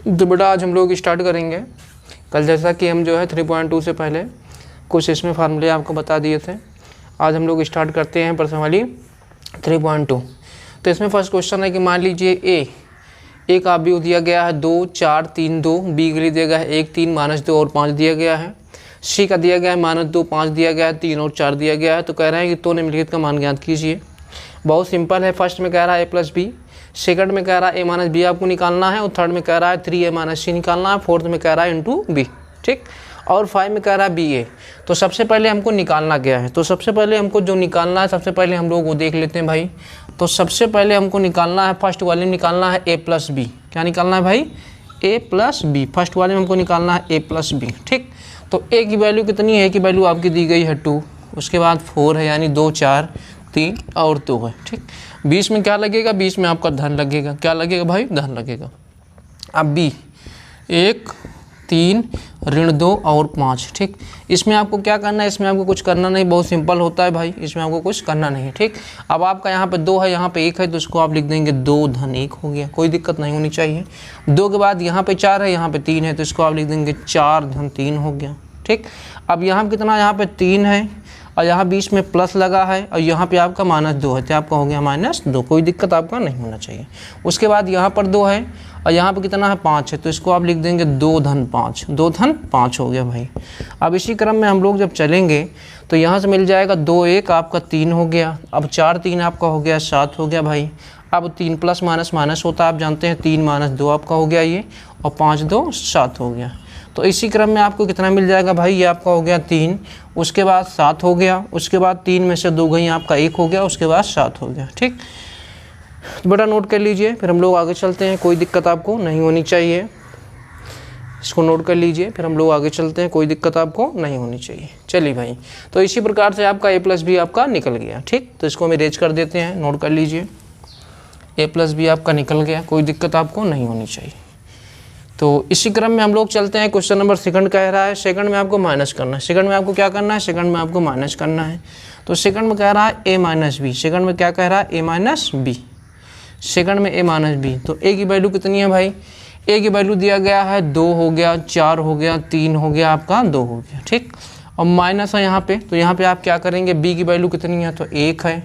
तो बेटा आज हम लोग स्टार्ट करेंगे। कल जैसा कि हम जो है 3.2 से पहले कुछ इसमें फार्मूले आपको बता दिए थे, आज हम लोग स्टार्ट करते हैं प्रश्न वाली 3.2। तो इसमें फर्स्ट क्वेश्चन है कि मान लीजिए ए का अवयव दिया गया है 2, 4, 3, 2, बी के लिए दिया गया है 1, 3, -2 और 5 दिया गया है, सी का दिया गया है -2, 5 दिया गया है, 3 और 4 दिया गया है। तो कह रहे हैं कि तो निम्नलिखित का मान ज्ञात कीजिए। बहुत सिंपल है। फर्स्ट में कह रहा है a + b, सेकंड में कह रहा है a - b आपको निकालना है, और थर्ड में कह रहा है 3a - c निकालना है, फोर्थ में कह रहा है × b, ठीक। और 5 में कह रहा है ba। तो सबसे पहले हमको निकालना क्या है, तो सबसे पहले हमको जो निकालना है, सबसे पहले हम लोग वो देख लेते हैं भाई। तो सबसे पहले हमको निकालना है, फर्स्ट वाले निकालना है a + b। क्या निकालना है भाई? a + b। फर्स्ट वाले में हमको निकालना है a + b, ठीक। तो a की वैल्यू कितनी है? a की वैल्यू आपकी दी गई है 2, उसके बाद 4 है यानी 2, 4, 3 और 2 है, ठीक। 20 में क्या लगेगा? 20 में आपका धन लगेगा। क्या लगेगा भाई? धन लगेगा। अब b 1, 3, -2 और 5, ठीक। इसमें आपको क्या करना है? इसमें आपको कुछ करना नहीं, बहुत सिंपल होता है भाई, इसमें आपको कुछ करना नहीं, ठीक। अब आपका यहाँ पे 2 है, यहाँ पे 1 है, तो इसको आप लिख देंगे 2 धन 1 हो गया, कोई दिक्कत नहीं होनी चाहिए। 2 के बाद यहाँ पे 4 है, यहाँ पे 3 है, तो इसको आप लिख देंगे 4 धन 3 हो गया, ठीक। अब यहाँ कितना? यहाँ पे 3 है और यहाँ बीच में प्लस लगा है और यहाँ पे आपका -2 है, तो आपका हो गया -2, कोई दिक्कत आपका नहीं होना चाहिए। उसके बाद यहाँ पर 2 है और यहाँ पे कितना है? 5 है, तो इसको आप लिख देंगे 2 धन 5, 2 धन 5 हो गया भाई। अब इसी क्रम में हम लोग जब चलेंगे तो यहाँ से मिल जाएगा 2, 1 आपका 3 हो गया। अब 4, 3 आपका हो गया 7 हो गया भाई। अब 3 + माइनस होता है, आप जानते हैं 3 - 2 आपका हो गया ये, और 5, 2, 7 हो गया। तो इसी क्रम में आपको कितना मिल जाएगा भाई? ये आपका हो गया 3, उसके बाद 7 हो गया, उसके बाद 3 में से 2 गई आपका 1 हो गया, उसके बाद 7 हो गया, ठीक। तो बेटा नोट कर लीजिए, फिर हम लोग आगे चलते हैं, कोई दिक्कत आपको नहीं होनी चाहिए। इसको नोट कर लीजिए, फिर हम लोग आगे चलते हैं, कोई दिक्कत आपको नहीं होनी चाहिए। चलिए भाई, तो इसी प्रकार से आपका a + b आपका निकल गया, ठीक। तो इसको हम इरेज कर देते हैं, नोट कर लीजिए, a + b आपका निकल गया, कोई दिक्कत आपको नहीं होनी चाहिए। तो इसी क्रम में हम लोग चलते हैं। क्वेश्चन नंबर सेकंड कह रहा है, सेकंड में आपको माइनस करना है। सेकंड में आपको क्या करना है? सेकंड में आपको माइनस करना है। तो सेकंड में कह रहा है a - b, सेकंड में क्या कह रहा है? a - b, सेकंड में a - b। तो a की वैल्यू कितनी है भाई? a की वैल्यू दिया गया है 2 हो गया, 4 हो गया, 3 हो गया, आपका 2 हो गया, ठीक। और माइनस है यहाँ पे, तो यहाँ पे आप क्या करेंगे? b की वैल्यू कितनी है? तो 1 है,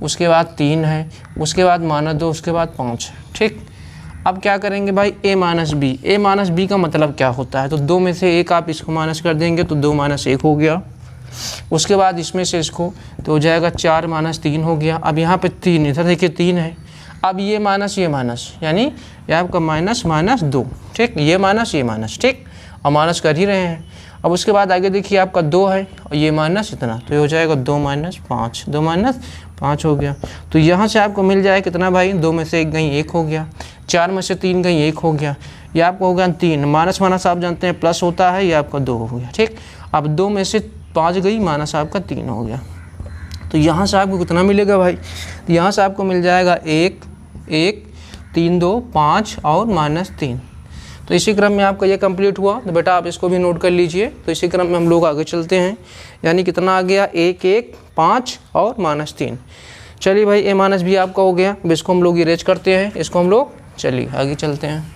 उसके बाद 3 है, उसके बाद -2, उसके बाद 5 है, ठीक। अब क्या करेंगे भाई? a - b। a - b का मतलब क्या होता है? तो 2 में से 1 आप इसको माइनस कर देंगे, तो 2 - 1 हो गया। उसके बाद इसमें से इसको तो हो जाएगा 4 - 3 हो गया। अब यहाँ पे 3, इधर देखिए 3 है। अब ये माइनस यानी ये आपका -2, ठीक। ये माइनस, ठीक, और माइनस कर ही रहे हैं। अब उसके बाद आगे देखिए आपका 2 है और ये माइनस इतना, तो ये हो जाएगा 2 - 5, 2 - 5 हो गया। तो यहाँ से आपको मिल जाए कितना भाई? 2 में से 1 गई 1 हो गया, 4 में से 3 गई 1 हो गया, ये आपको हो गया 3। माइनस आप जानते हैं प्लस होता है, ये आपका 2 हो गया, ठीक। अब 2 में से 5 गई, माइनस आपका 3 हो गया। तो यहाँ से आपको कितना मिलेगा भाई? तो यहाँ से आपको मिल जाएगा 1, 3, 2, 5 और -3। तो इसी क्रम में आपका ये कंप्लीट हुआ। तो बेटा आप इसको भी नोट कर लीजिए। तो इसी क्रम में हम लोग आगे चलते हैं, यानी कितना आ गया? 1, 1, 5 और -3। चलिए भाई, a - b आपका हो गया। अब इसको हम लोग इरेज करते हैं, इसको हम लोग चलिए आगे चलते हैं।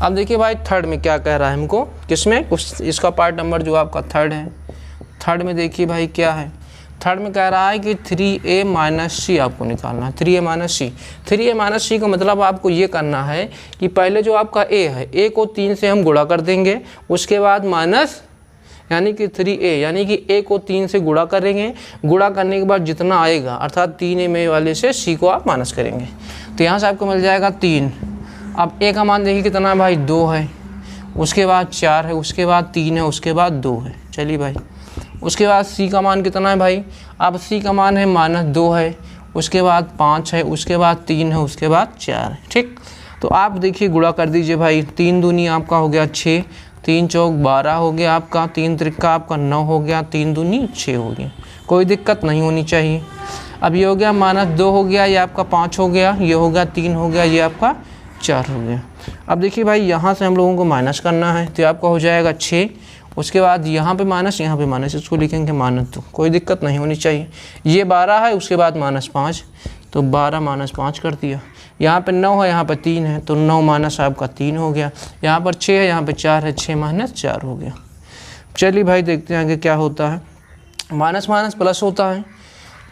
अब देखिए भाई थर्ड में क्या कह रहा है हमको, किसमें? इसका पार्ट नंबर जो आपका थर्ड है, थर्ड में देखिए भाई क्या है। थर्ड में कह रहा है कि 3a - c आपको निकालना है। 3a - c, 3a - c का मतलब आपको ये करना है कि पहले जो आपका a है, a को 3 से हम गुणा कर देंगे, उसके बाद माइनस यानी कि 3a, यानी कि a को 3 से गुणा करेंगे। गुणा करने के बाद जितना आएगा, अर्थात 3a में वाले से c को आप माइनस करेंगे। तो यहाँ से आपको मिल जाएगा 3। अब a का मान देखिए कितना है भाई? 2 है, उसके बाद 4 है, उसके बाद 3 है, उसके बाद 2 है। चलिए भाई, उसके बाद c का मान कितना है भाई? अब c का मान है -2 है, उसके बाद 5 है, उसके बाद 3 है, उसके बाद 4 है, ठीक। तो आप देखिए गुणा कर दीजिए भाई। 3 दूनी आपका हो गया 6, 3 चौक 12 हो गया आपका, 3 त्रिका आपका 9 हो गया, 3 दूनी 6 हो गया, कोई दिक्कत नहीं होनी चाहिए। अब ये हो गया -2 हो गया, ये आपका 5 हो गया, ये हो गया 3 हो गया, ये आपका 4 हो गया। अब देखिए भाई यहाँ से हम लोगों को माइनस करना है, तो आपका हो जाएगा 6, उसके बाद यहाँ पे माइनस, यहाँ पे माइनस, इसको लिखेंगे -2, कोई दिक्कत नहीं होनी चाहिए। ये 12 है, उसके बाद -5, तो 12 - 5 कर दिया। यहाँ पे 9 है, यहाँ पे 3 है, तो 9 माइनस आपका 3 हो गया। यहाँ पर 6 है, यहाँ पे 4 है, 6 माइनस 4 हो गया। चलिए भाई देखते हैं आगे क्या होता है। माइनस माइनस प्लस होता है,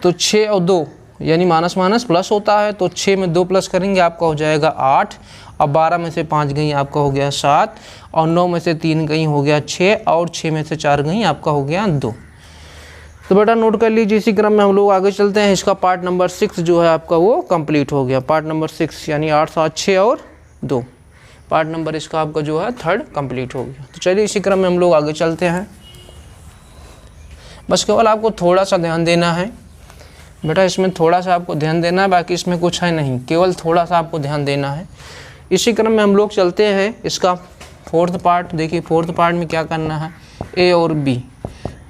तो 6 और 2 यानी माइनस माइनस प्लस होता है, तो 6 में 2 प्लस करेंगे आपका हो जाएगा 8, और 12 में से 5 गई आपका हो गया 7, और 9 में से 3 गई हो गया 6, और 6 में से 4 गई आपका हो गया 2। तो बेटा नोट कर लीजिए। इसी क्रम में हम लोग आगे चलते हैं। इसका पार्ट नंबर 6 जो है आपका वो कंप्लीट हो गया। पार्ट नंबर 6 यानी 8 7 6 और 2, पार्ट नंबर इसका आपका जो है 3rd कंप्लीट हो गया। तो चलिए इसी क्रम में हम लोग आगे चलते हैं। बस केवल आपको थोड़ा सा ध्यान देना है बेटा, इसमें थोड़ा सा आपको ध्यान देना है, बाकी इसमें कुछ है नहीं, केवल थोड़ा सा आपको ध्यान देना है। इसी क्रम में हम लोग चलते हैं इसका 4th पार्ट। देखिए 4th पार्ट में क्या करना है, ए और बी।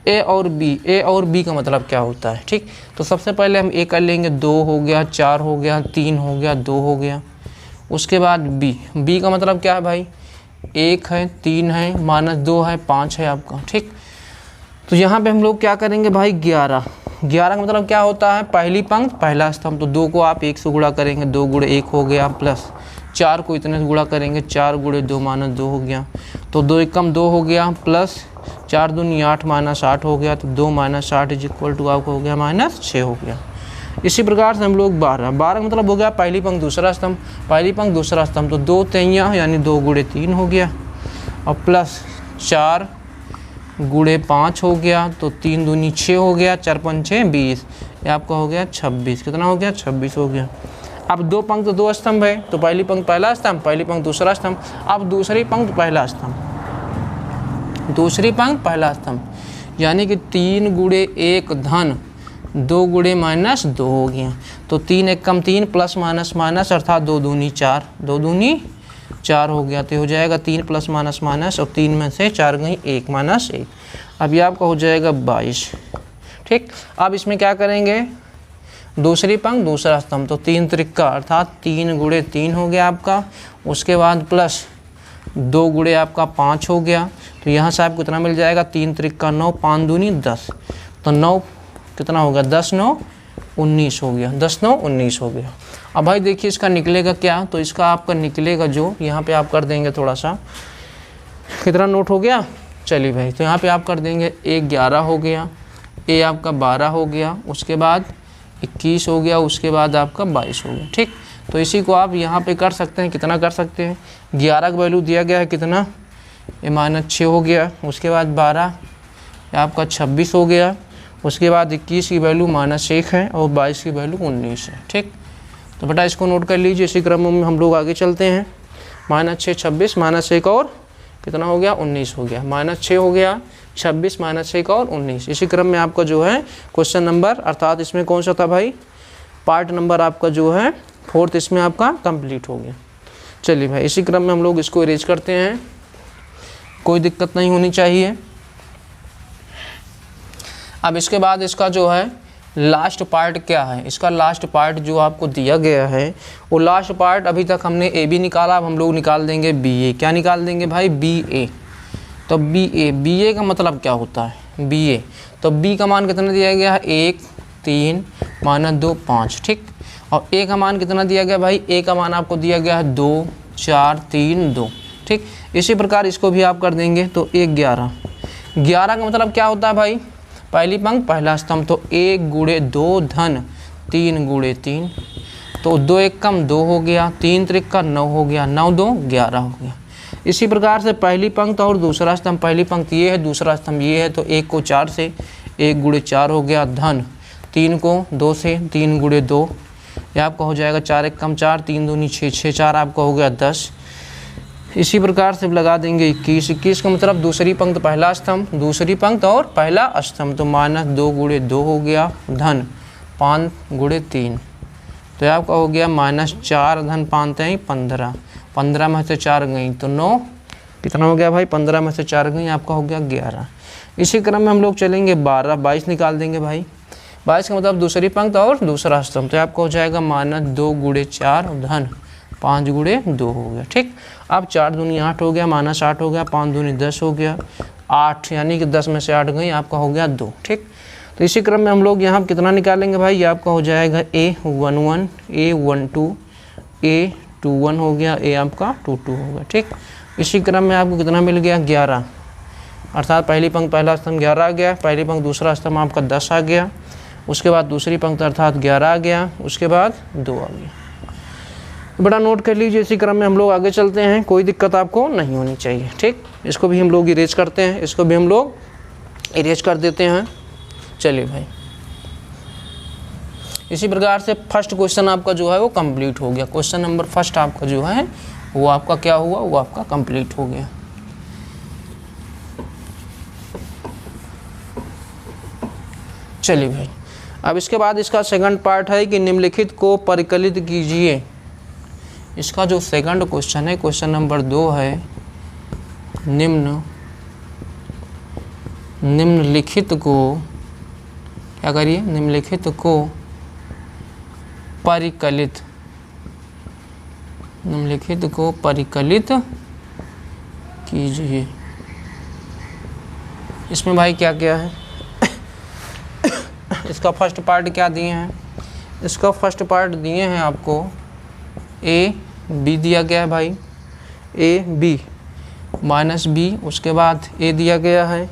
ए और बी, ए और बी का मतलब क्या होता है, ठीक। तो सबसे पहले हम ए कर लेंगे, 2 हो गया, 4 हो गया, 3 हो गया, 2 हो गया। उसके बाद बी, बी का मतलब क्या है भाई, 1 है, 3 है, माइनस 2 है, 5 है आपका, ठीक। तो यहाँ पे हम लोग क्या करेंगे भाई, 11। 11 का मतलब क्या होता है, पहली पंक्ति पहला स्तंभ। तो 2 को आप 1 से गुणा करेंगे, 2 गुणे 1 हो गया, प्लस 4 को इतने से गुणा करेंगे, 4 गुणे 2 माइनस 2 हो गया, तो 2 एकम 2 हो गया, प्लस 4 दूनी 8 माइनस 8 हो गया, तो 2 माइनस 8 इज इक्वल टू आपको हो गया माइनस 6 हो गया। इसी प्रकार से हम लोग 12 का मतलब हो गया पहली पंक्ति दूसरा स्तंभ, पहली पंक्ति दूसरा स्तंभ, तो 2 तिहाई यानी 2 गुणे 3 हो गया, और प्लस 4 गुणे 5 हो गया, तो 3 दूनी 6 हो गया, 4 5 20, ये आपका हो गया 26। कितना हो गया, 26 हो गया। अब 2 पंक्ति 2 स्तंभ है, तो पहली पंक्ति पहला स्तंभ, पहली पंक्ति दूसरा स्तंभ, अब दूसरी पंक्ति पहला स्तंभ, दूसरी पंक्ति पहला स्तंभ, यानी कि 3 गुणे 1 धन 2 गुणे माइनस 2 हो गया, तो 3 एकम 3 प्लस माइनस माइनस अर्थात 2 दूनी 4, 2 दूनी 4 हो गया, तो हो जाएगा 3 प्लस माइनस माइनस, और 3 में से 4 गई 1 माइनस 1, अब ये आपका हो जाएगा 22, ठीक। अब इसमें क्या करेंगे, दूसरी पंक्ति दूसरा स्तंभ, तो 3 त्रिक्का अर्थात 3 गुणे 3 हो गया आपका, उसके बाद प्लस 2 गुणे आपका 5 हो गया, तो यहाँ से आपको कितना मिल जाएगा, 3 त्रिक्का 9, 5 दूनी 10, तो 9 कितना हो गया, 10 9 19 हो गया, 10 9 19 हो गया। अब भाई देखिए इसका निकलेगा क्या, तो इसका आपका निकलेगा जो यहाँ पे आप कर देंगे थोड़ा सा, कितना नोट हो गया, चलिए भाई, तो यहाँ पे आप कर देंगे ए 11 हो गया, ए आपका 12 हो गया, उसके बाद 21 हो गया, उसके बाद आपका 22 हो गया, ठीक। तो इसी को आप यहाँ पे कर सकते हैं, कितना कर सकते हैं, 11 का वैल्यू दिया गया है कितना, ये माइनस 6 हो गया, उसके बाद 12 आपका 26 हो गया, उसके बाद 21 की वैल्यू माइनस 1 है, और 22 की वैल्यू 19 है, ठीक। तो बेटा इसको नोट कर लीजिए। इसी क्रम में हम लोग आगे चलते हैं। माइनस 6 26 माइनस 1 और कितना हो गया, 19 हो गया, माइनस 6 हो गया, 26 माइनस 1 और 19। इसी क्रम में आपका जो है क्वेश्चन नंबर अर्थात इसमें कौन सा था भाई, पार्ट नंबर आपका जो है 4th इसमें आपका कंप्लीट हो गया। चलिए भाई इसी क्रम में हम लोग इसको इरेज करते हैं, कोई दिक्कत नहीं होनी चाहिए। अब इसके बाद इसका जो है लास्ट पार्ट क्या है, इसका लास्ट पार्ट जो आपको दिया गया है वो लास्ट पार्ट, अभी तक हमने ए बी निकाला, अब हम लोग निकाल देंगे बी ए। क्या निकाल देंगे भाई, बी ए। तो बी ए का मतलब क्या होता है, बी ए। तो बी का मान कितना दिया गया है, 1 3 माइनस 2 5, ठीक। और ए का मान कितना दिया गया भाई, ए का मान आपको दिया गया है 2 4 3 2, ठीक। इसी प्रकार इसको भी आप कर देंगे, तो 1 11। 11 का मतलब क्या होता है भाई, पहली पंक्ति पहला स्तंभ, तो 1 गुणे 2 धन 3 गुणे 3, तो 2 एकम 2 हो गया, 3 त्रिक्का 9 हो गया, 9 2 11 हो गया। इसी प्रकार से पहली पंक्ति और दूसरा स्तंभ, पहली पंक्ति ये है, दूसरा स्तंभ ये है, तो 1 को 4 से 1 गुणे 4 हो गया, धन 3 को 2 से 3 गुणे 2, यह आपका हो जाएगा 4 एकम 4 3 दूनी 6 6 4 आपका हो गया 10। इसी प्रकार से लगा देंगे 21। 21 का मतलब दूसरी पंक्ति पहला स्तंभ, दूसरी पंक्ति और पहला स्तंभ, तो माइनस 2 गुणे 2 हो गया, धन 5 गुणे 3, तो आपका हो गया माइनस 4 धन 5 3 15, 15 में से 4 गई तो 9, कितना हो गया भाई, 15 में से 4 गई आपका हो गया 11। इसी क्रम में हम लोग चलेंगे 12 22 निकाल देंगे भाई। 22 का मतलब दूसरी पंक्ति और दूसरा स्तंभ, तो आपका हो जाएगा माइनस 2 गुणे 4 धन 5 गुणे 2 हो गया, ठीक। अब 4 दूनी 8 हो गया, माइनस 8 हो गया, 5 दूनी 10 हो गया, 8 यानी कि 10 में से 8 गई आपका हो गया 2, ठीक। तो इसी क्रम में हम लोग यहाँ कितना निकालेंगे भाई, ये आपका हो जाएगा A11 A12 A21 हो गया, A आपका 22 हो गया। ठीक, इसी क्रम में आपको कितना मिल गया 11, अर्थात पहली पंक्ति पहला स्तंभ 11 आ गया, पहली पंक्ति दूसरा स्तंभ आपका 10 आ गया, उसके बाद दूसरी पंक्ति अर्थात 11 आ गया, उसके बाद 2 आ गया। बड़ा नोट कर लीजिए। इसी क्रम में हम लोग आगे चलते हैं, कोई दिक्कत आपको नहीं होनी चाहिए। ठीक, इसको भी हम लोग इरेज करते हैं, इसको भी हम लोग इरेज कर देते हैं। चलिए भाई, इसी प्रकार से फर्स्ट क्वेश्चन आपका जो है वो कंप्लीट हो गया। क्वेश्चन नंबर फर्स्ट आपका जो है वो आपका क्या हुआ, वो आपका कंप्लीट हो गया। चलिए भाई, अब इसके बाद इसका सेकंड पार्ट है कि निम्नलिखित को परिकलित कीजिए। इसका जो सेकंड क्वेश्चन है, क्वेश्चन नंबर 2 है, निम्नलिखित को क्या करिए, निम्नलिखित को परिकलित, निम्नलिखित को परिकलित कीजिए। इसमें भाई क्या क्या है, इसका फर्स्ट पार्ट क्या दिए हैं, इसका फर्स्ट पार्ट दिए हैं आपको ए बी दिया गया है भाई, ए बी माइनस बी, उसके बाद ए दिया गया है,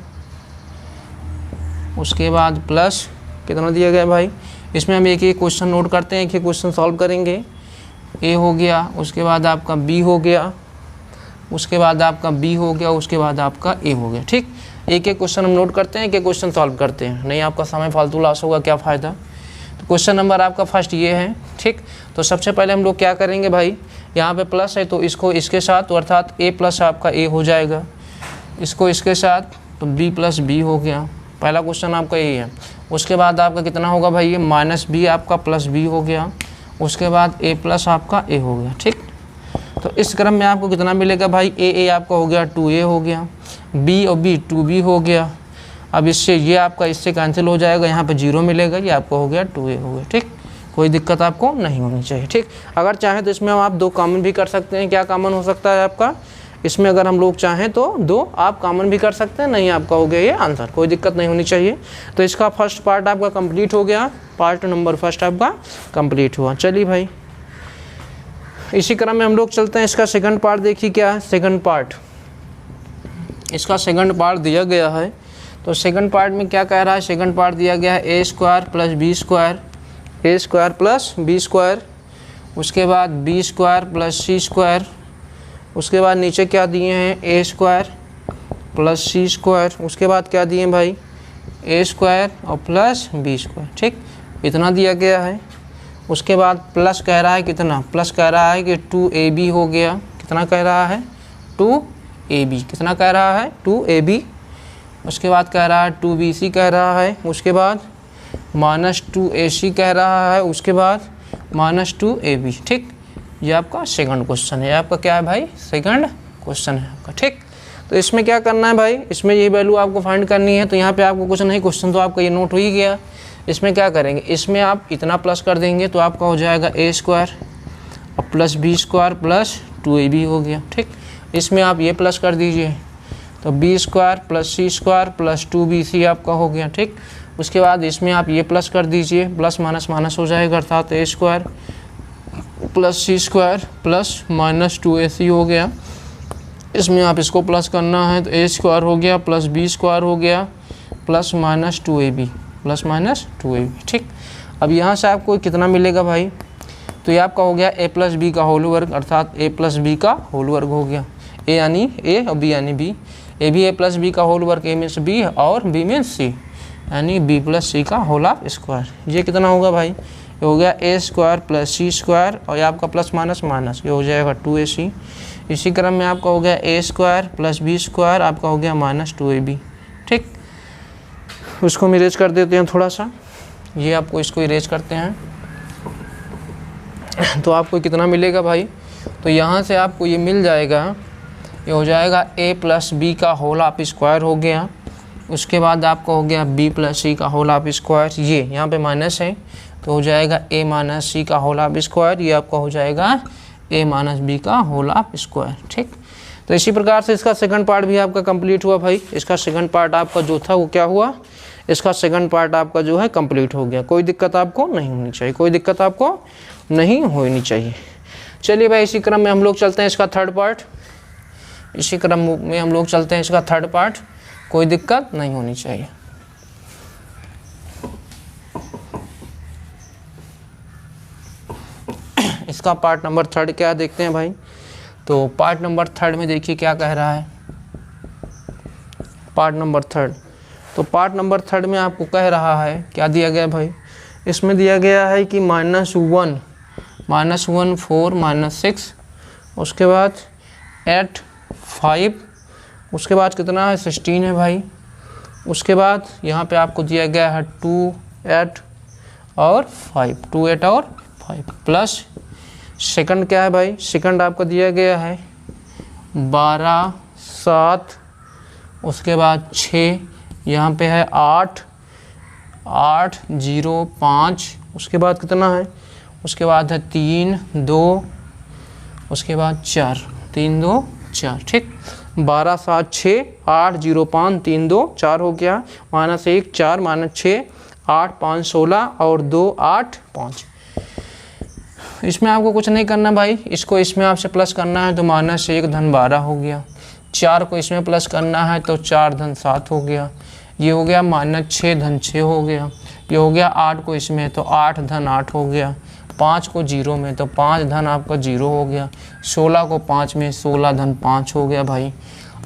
उसके बाद प्लस कितना दिया गया है भाई। इसमें हम एक एक क्वेश्चन नोट करते हैं, एक एक क्वेश्चन सॉल्व करेंगे। ए हो गया, उसके बाद आपका बी हो गया, उसके बाद आपका बी हो गया, उसके बाद आपका ए हो गया। ठीक, एक एक क्वेश्चन हम नोट करते हैं, एक एक क्वेश्चन सॉल्व करते हैं, नहीं आपका समय फालतू लॉस होगा, क्या फ़ायदा। तो क्वेश्चन नंबर आपका फर्स्ट ये है। ठीक, तो सबसे पहले हम लोग क्या करेंगे भाई, यहाँ पे प्लस है तो इसको इसके साथ, तो अर्थात ए प्लस आपका ए हो जाएगा, इसको इसके साथ तो बी प्लस बी हो गया। पहला क्वेश्चन आपका यही है। उसके बाद आपका कितना होगा भाई, ये माइनस बी आपका प्लस बी हो गया, उसके बाद ए प्लस आपका ए हो गया। ठीक, तो इस क्रम में आपको कितना मिलेगा भाई, ए आपका हो गया 2a हो गया, बी और बी 2b हो गया। अब इससे ये आपका इससे कैंसिल हो जाएगा, यहाँ पे 0 मिलेगा, ये आपका हो गया 2a हो गया। ठीक, कोई दिक्कत आपको नहीं होनी चाहिए। ठीक, अगर चाहें तो इसमें आप 2 कॉमन भी कर सकते हैं। क्या कॉमन हो सकता है आपका इसमें, अगर हम लोग चाहें तो 2 आप कॉमन भी कर सकते हैं, नहीं आपका हो गया ये आंसर, कोई दिक्कत नहीं होनी चाहिए। तो इसका फर्स्ट पार्ट आपका कंप्लीट हो गया, पार्ट नंबर फर्स्ट आपका कंप्लीट हुआ। चलिए भाई, इसी क्रम में हम लोग चलते हैं, इसका सेकंड पार्ट देखिए क्या है। सेकंड पार्ट, इसका सेकंड पार्ट दिया गया है, तो सेकंड पार्ट में क्या कह रहा है, सेकंड पार्ट दिया गया है ए स्क्वायर प्लस बी स्क्वायर, ए स्क्वायर प्लस बी स्क्वायर, उसके बाद बी स्क्वायर प्लस सी स्क्वायर, उसके बाद नीचे क्या दिए हैं ए स्क्वायर प्लस सी स्क्वायर, उसके बाद क्या दिए हैं भाई ए स्क्वायर और प्लस बी स्क्वायर। ठीक, इतना दिया गया है। उसके बाद प्लस कह रहा है कितना, प्लस कह रहा है कि 2ab हो गया, कितना कह रहा है 2ab, कितना कह रहा है 2ab। उसके बाद कह रहा है 2bc कह रहा है, उसके बाद माइनस 2ac कह रहा है, उसके बाद माइनस 2ab। ठीक, ये आपका सेकंड क्वेश्चन है, आपका क्या है भाई सेकंड क्वेश्चन है आपका। ठीक, तो इसमें क्या करना है भाई, इसमें ये वैल्यू आपको फाइंड करनी है। तो यहाँ पे आपको कुछ नहीं, क्वेश्चन तो आपका ये नोट हो ही गया। इसमें क्या करेंगे, इसमें आप इतना प्लस कर देंगे तो आपका हो जाएगा ए स्क्वायर और plus B square plus 2ab हो गया। ठीक, इसमें आप ये प्लस कर दीजिए तो बी स्क्वायर प्लस सी स्क्वायर प्लस 2bc आपका हो गया। ठीक, उसके बाद इसमें आप ये प्लस कर दीजिए, प्लस माइनस माइनस हो जाएगा, अर्थात ए स्क्वायर प्लस सी स्क्वायर प्लस माइनस 2ac हो गया। इसमें आप इसको प्लस करना है तो ए स्क्वायर हो गया प्लस बी स्क्वायर हो गया plus minus 2ab, plus minus 2ab। ठीक, अब यहाँ से आपको कितना मिलेगा भाई, तो ये आपका हो गया ए प्लस बी का होल वर्ग, अर्थात ए प्लस बी का होल वर्ग हो गया। ए यानी ए और बी यानी बी, ए भी ए प्लस बी का होल वर्ग, ए मीन्स बी और बी मीन्स सी, यानी बी प्लस सी का होल ऑफ स्क्वायर। ये कितना होगा भाई, ये हो गया ए स्क्वायर प्लस सी स्क्वायर और ये आपका प्लस माइनस माइनस, ये हो जाएगा 2ac। इसी क्रम में आपका हो गया ए स्क्वायर प्लस बी स्क्वायर, आपका हो गया माइनस 2ab। ठीक, उसको हम इरेज कर देते हैं थोड़ा सा, ये आपको इसको इरेज करते हैं तो आपको कितना मिलेगा भाई, तो यहाँ से आपको ये मिल जाएगा, ये हो जाएगा ए प्लस बी का होल ऑफ स्क्वायर हो गया। उसके बाद आपका हो गया बी प्लस सी का होल ऑफ स्क्वायर, ये यहाँ पे माइनस है तो हो जाएगा ए माइनस सी का होल ऑफ स्क्वायर, ये आपका हो जाएगा ए माइनस बी का होल ऑफ स्क्वायर। ठीक, तो इसी प्रकार से इसका सेकंड पार्ट भी आपका कंप्लीट हुआ भाई। इसका सेकंड पार्ट आपका जो था वो क्या हुआ, इसका सेकंड पार्ट आपका जो है कंप्लीट हो गया। कोई दिक्कत आपको नहीं होनी चाहिए, कोई दिक्कत आपको नहीं होनी चाहिए। चलिए भाई इसी क्रम में हम लोग चलते हैं इसका थर्ड पार्ट, इसी क्रम में हम लोग चलते हैं इसका थर्ड पार्ट, कोई दिक्कत नहीं होनी चाहिए। इसका पार्ट नंबर थर्ड क्या देखते हैं भाई। तो पार्ट नंबर थर्ड में देखिए क्या कह रहा है, पार्ट नंबर थर्ड। तो पार्ट नंबर थर्ड में आपको कह रहा है, क्या दिया गया भाई, इसमें दिया गया है कि -1 4 -6, उसके बाद 8 5, उसके बाद कितना है 16 है भाई, उसके बाद यहाँ पे आपको दिया गया है 2 8 और 5, 2 8 और 5 प्लस सेकंड क्या है भाई, सेकंड आपका दिया गया है 12 7, उसके बाद 6, यहाँ पे है 8 8 0 5, उसके बाद कितना है, उसके बाद है 3 2, उसके बाद 4 3 2 4, ठीक। 12 7 6 8 0 5 3 2 4 हो गया, -1 4 -6 8 5 16 और 2 8 5। इसमें आपको कुछ नहीं करना भाई, इसको इसमें आपसे प्लस करना है तो -1 धन 12 हो गया, 4 को इसमें प्लस करना है तो 4 धन 7 हो गया, ये हो गया -6 धन 6 हो गया, ये हो गया 8 को इसमें तो 8 धन 8 हो गया, 5 को 0 में तो 5 धन आपका 0 हो गया, 16 को 5 में 16 धन 5 हो गया भाई।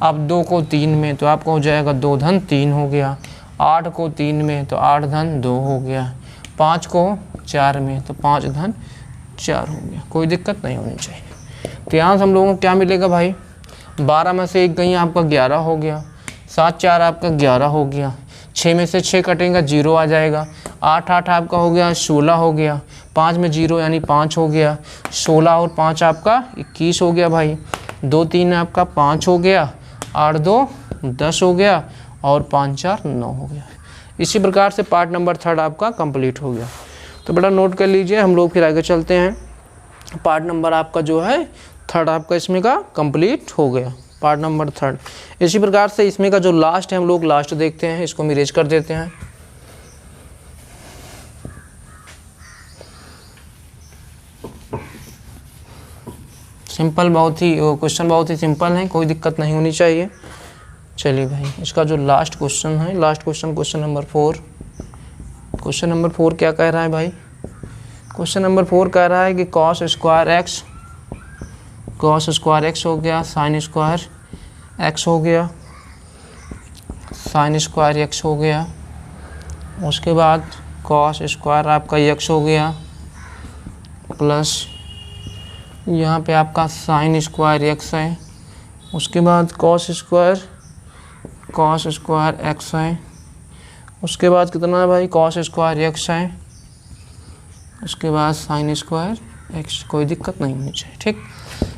अब 2 को 3 में तो आपका हो जाएगा 2 धन 3 हो गया, 8 को 3 में तो 8 धन 2 हो गया, 5 को 4 में तो 5 धन 4 हो गया, कोई दिक्कत नहीं होनी चाहिए। तो यहाँ से हम लोगों को क्या मिलेगा भाई, 12 में से 1 गई आपका 11 हो गया, 7 4 आपका 11 हो गया, 6 में से 6 कटेगा 0 आ जाएगा, 8 8 आपका हो गया 16 हो गया, 5 में 0 यानी 5 हो गया, 16 और 5 आपका 21 हो गया भाई, 2 3 आपका 5 हो गया, 8 2 10 हो गया और 5 4 9 हो गया। इसी प्रकार से पार्ट नंबर थर्ड आपका कंप्लीट हो गया। तो बेटा नोट कर लीजिए, हम लोग फिर आगे चलते हैं। पार्ट नंबर आपका जो है थर्ड आपका इसमें का कंप्लीट हो गया, पार्ट नंबर थर्ड। इसी प्रकार से इसमें का जो लास्ट है हम लोग लास्ट देखते हैं, इसको मिरेज कर देते हैं। सिंपल, बहुत ही क्वेश्चन बहुत ही सिंपल है, कोई दिक्कत नहीं होनी चाहिए। चलिए भाई इसका जो लास्ट क्वेश्चन है, last question question number 4। Question number 4 क्या कह रहा है भाई, क्वेश्चन नंबर 4 कह रहा है कि cos स्क्वायर x हो गया, sin स्क्वायर x हो गया, sin स्क्वायर x हो गया, उसके बाद cos स्क्वायर आपका x हो गया प्लस यहाँ पे आपका sin स्क्वायर x है, उसके बाद cos स्क्वायर x है, उसके बाद कितना है भाई cos स्क्वायर x है, उसके बाद sin स्क्वायर x, कोई दिक्कत नहीं होनी चाहिए, ठीक।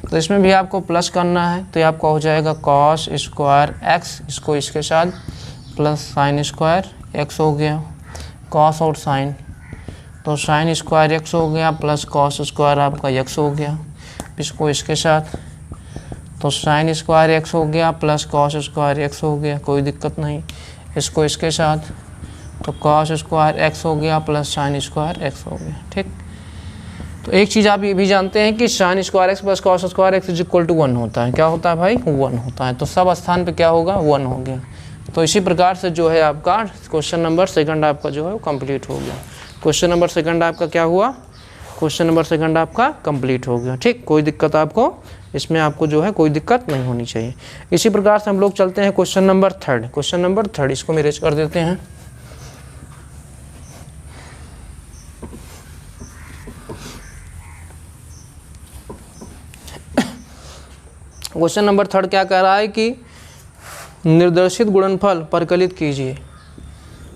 तो इसमें भी आपको प्लस करना है तो ये आपका हो जाएगा cos स्क्वायर x, इसको इसके साथ प्लस sin स्क्वायर x हो गया, cos और sin, तो sin स्क्वायर x हो गया प्लस cos स्क्वायर आपका x हो गया, इसको इसके साथ तो sin स्क्वायर x हो गया प्लस cos स्क्वायर x हो गया, कोई दिक्कत नहीं, इसको इसके साथ तो cos स्क्वायर x हो गया प्लस sin स्क्वायर x हो गया, ठीक। तो एक चीज़ आप ये भी जानते हैं कि sin square x plus cos square x equal to 1 होता है, क्या होता है भाई 1 होता है, तो सब स्थान पे क्या होगा 1 हो गया। तो इसी प्रकार से जो है आपका क्वेश्चन नंबर सेकंड आपका जो है वो कंप्लीट हो गया। क्वेश्चन नंबर सेकंड आपका क्या हुआ, क्वेश्चन नंबर सेकंड आपका कंप्लीट हो गया, ठीक। कोई दिक्कत आपको इसमें आपको जो है कोई दिक्कत नहीं होनी चाहिए। इसी प्रकार से हम लोग चलते हैं question number third. Question number third इसको मैनेज कर देते हैं। क्वेश्चन नंबर थर्ड क्या कह रहा है कि निर्देशित गुणनफल परिकलित कीजिए।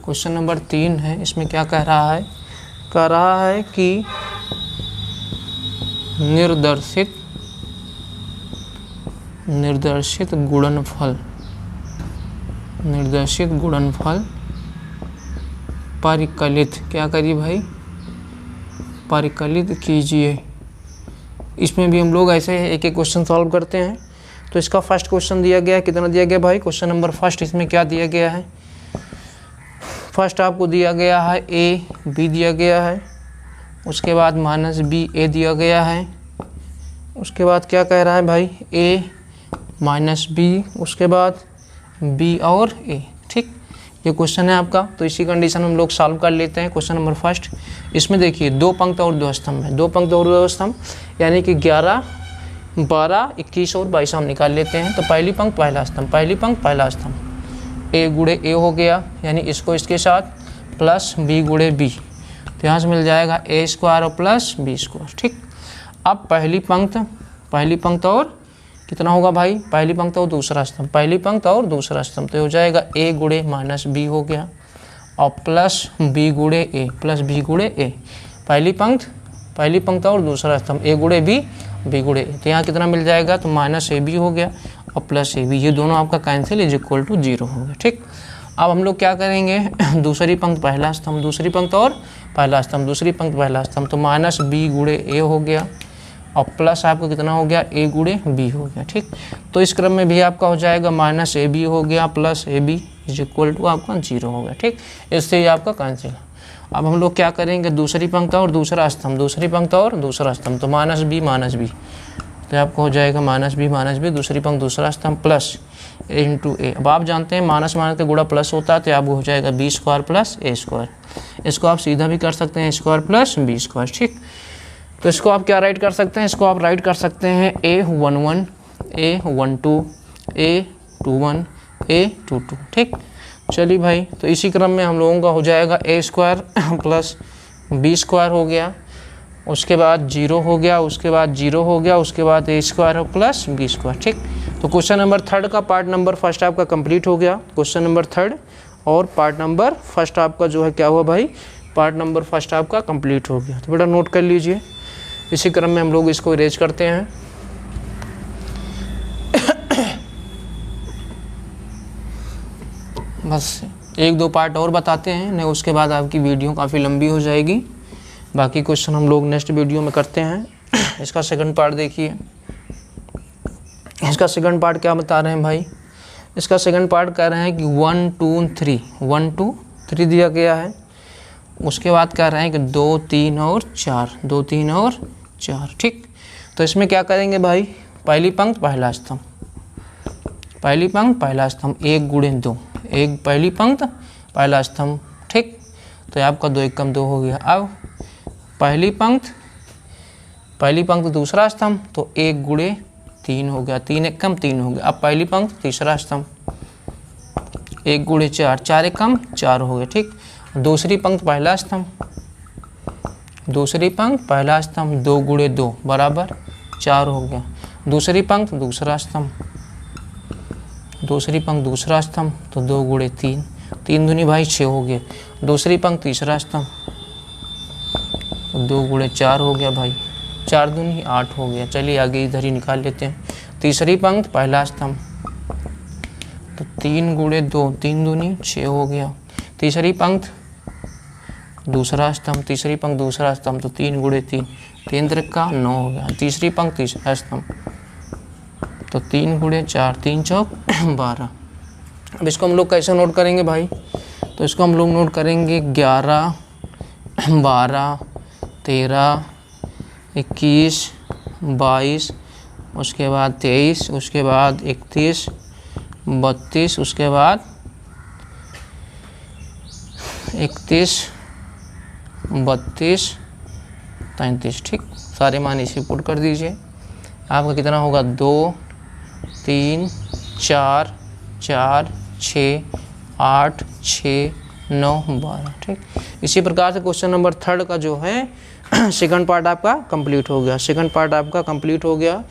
क्वेश्चन नंबर 3 है, इसमें क्या कह रहा है कि निर्देशित गुणनफल परिकलित, क्या करिए भाई परिकलित कीजिए। इसमें भी हम लोग ऐसे एक एक क्वेश्चन सॉल्व करते हैं। तो इसका फर्स्ट क्वेश्चन दिया गया है, कितना दिया गया भाई, क्वेश्चन नंबर फर्स्ट, इसमें क्या दिया गया है, फर्स्ट आपको दिया गया है a b दिया गया है, उसके बाद -b a दिया गया है, उसके बाद क्या कह रहा है भाई, a माइनस बी, उसके बाद b और a। ठीक, ये क्वेश्चन है आपका। तो इसी कंडीशन में हम लोग सॉल्व कर लेते हैं। क्वेश्चन नंबर फर्स्ट, इसमें देखिए 2 पंक्ति और 2 स्तंभ है, 2 पंक्ति और 2 स्तंभ, यानी कि 11, 12, 21 और 22 हम निकाल लेते हैं। तो पहली पंक्ति पहला स्तंभ, पहली पंक्ति पहला स्तंभ, a गुणे a हो गया, यानी इसको इसके साथ प्लस b गुणे b, तो यहाँ से मिल जाएगा a स्क्वायर और प्लस b स्क्वायर। ठीक, अब पहली पंक्ति और कितना होगा भाई, पहली पंक्ति और दूसरा स्तंभ, पहली पंक्ति और दूसरा स्तंभ, तो हो जाएगा a गुणे माइनस b हो गया और प्लस b गुणे a, प्लस b गुणे a, पहली पंक्ति और दूसरा स्तंभ, a गुणे b गुणे a, तो यहाँ कितना मिल जाएगा, तो माइनस ab हो गया और प्लस ab, ये दोनों आपका कैंसिल इज इक्वल टू 0 हो गया। ठीक, अब हम लोग क्या करेंगे, दूसरी पंक्ति पहला स्तंभ, दूसरी पंक्ति और पहला स्तंभ, दूसरी पंक्ति पहला स्तंभ, तो माइनस b गुणे a हो गया और प्लस आपको कितना हो गया, a गुणे b हो गया। ठीक, तो इस क्रम में भी आपका हो जाएगा माइनस ab हो गया plus ab is equal to आपका 0 हो गया। ठीक, इससे ये आपका कैंसिल। अब हम लोग क्या करेंगे, दूसरी पंक्ति और दूसरा स्तंभ, दूसरी पंक्ति और दूसरा स्तंभ, तो माइनस b, तो आपको हो जाएगा माइनस b, दूसरी पंक्ति दूसरा स्तंभ प्लस a इंटू ए। अब आप जानते हैं माइनस के गुणा प्लस होता है, तो आपको हो जाएगा b square plus a square. इसको आप सीधा भी कर सकते हैं, स्क्वायर प्लस b स्क्वायर। ठीक, तो इसको आप क्या राइट कर सकते हैं, इसको आप राइट कर सकते हैं a11, a12, a21, a22। ठीक, चलिए भाई, तो इसी क्रम में हम लोगों का हो जाएगा a square plus b square हो गया, उसके बाद 0 हो गया, उसके बाद 0 हो गया, उसके बाद a square plus b square. ठीक, तो क्वेश्चन नंबर 3 का पार्ट नंबर फर्स्ट आपका कंप्लीट हो गया। क्वेश्चन नंबर 3 और पार्ट नंबर फर्स्ट आपका जो है क्या हुआ भाई, पार्ट नंबर फर्स्ट आपका कंप्लीट हो गया। तो बेटा नोट कर लीजिए, इसी क्रम में हम लोग इसको इरेज करते हैं। बस 1-2 पार्ट और बताते हैं, नहीं उसके बाद आपकी वीडियो काफ़ी लंबी हो जाएगी। बाकी क्वेश्चन हम लोग नेक्स्ट वीडियो में करते हैं। इसका सेकंड पार्ट देखिए, इसका सेकंड पार्ट क्या बता रहे हैं भाई, इसका सेकंड पार्ट कह रहे हैं कि 1 2 3 दिया गया है। उसके बाद कह रहे हैं कि 2 3 और 4, 2 3 और 4। ठीक, तो इसमें क्या करेंगे भाई, पहली पंक्ति पहला स्तंभ, पहली पंक्ति पहला स्तंभ 1 गुणे 2, एक पहली पंक्ति पहला स्तंभ। ठीक, तो आपका 2 1 2 हो गया। अब पहली पंक्ति दूसरा स्तंभ, तो 1 गुणे 3 हो गया, 3 1 3 हो गया। अब पहली पंक्ति तीसरा स्तंभ 1 गुणे 4, 4 1 4 हो गया। ठीक, दूसरी पंक्ति पहला स्तंभ, दूसरी पंक्ति पहला स्तंभ 2 गुणे 2 बराबर 4 हो गया। दूसरी पंक्ति दूसरा स्तंभ, दूसरी पंक्ति दूसरा स्तंभ, तो 2 गुणे 3, 3 दूनी भाई 6 हो गया। दूसरी पंक्ति तीसरा स्तंभ, तो 2 गुणे 4 हो गया भाई, 4 दूनी 8 हो गया। चलिए आगे इधर ही निकाल लेते हैं। तीसरी पंक्ति पहला स्तंभ, तो 3 गुणे 2, 3 दूनी 6 हो गया। तीसरी पंक्ति दूसरा स्तंभ, तीसरी पंक्ति दूसरा स्तंभ, तो 3 गुणे 3, 3 त्रिक 9 हो गया। तीसरी पंक्ति तीसरा स्तंभ, तो 3 गुणे 4, 3 चौक 12। अब इसको हम लोग कैसे नोट करेंगे भाई, तो इसको हम लोग नोट करेंगे 11 12 13 21 22, उसके बाद 23, उसके बाद 31 32, उसके बाद 31 32 33। ठीक, सारे मान इसी पुट कर दीजिए। आपका कितना होगा, 2 3 4 4 6 8 6 9 12। ठीक, इसी प्रकार से क्वेश्चन नंबर 3 का जो है सेकंड पार्ट आपका कंप्लीट हो गया। सेकंड पार्ट आपका कंप्लीट हो गया।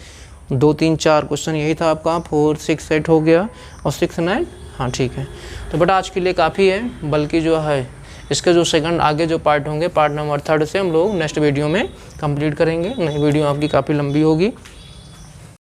2 3 4 क्वेश्चन यही था आपका, 4 6 8 हो गया और 6 9। हाँ ठीक है, तो बेटा आज के लिए काफ़ी है, बल्कि जो है इसके जो सेकंड आगे जो पार्ट होंगे, पार्ट नंबर 3 से हम लोग नेक्स्ट वीडियो में कंप्लीट करेंगे। नई वीडियो आपकी काफ़ी लंबी होगी।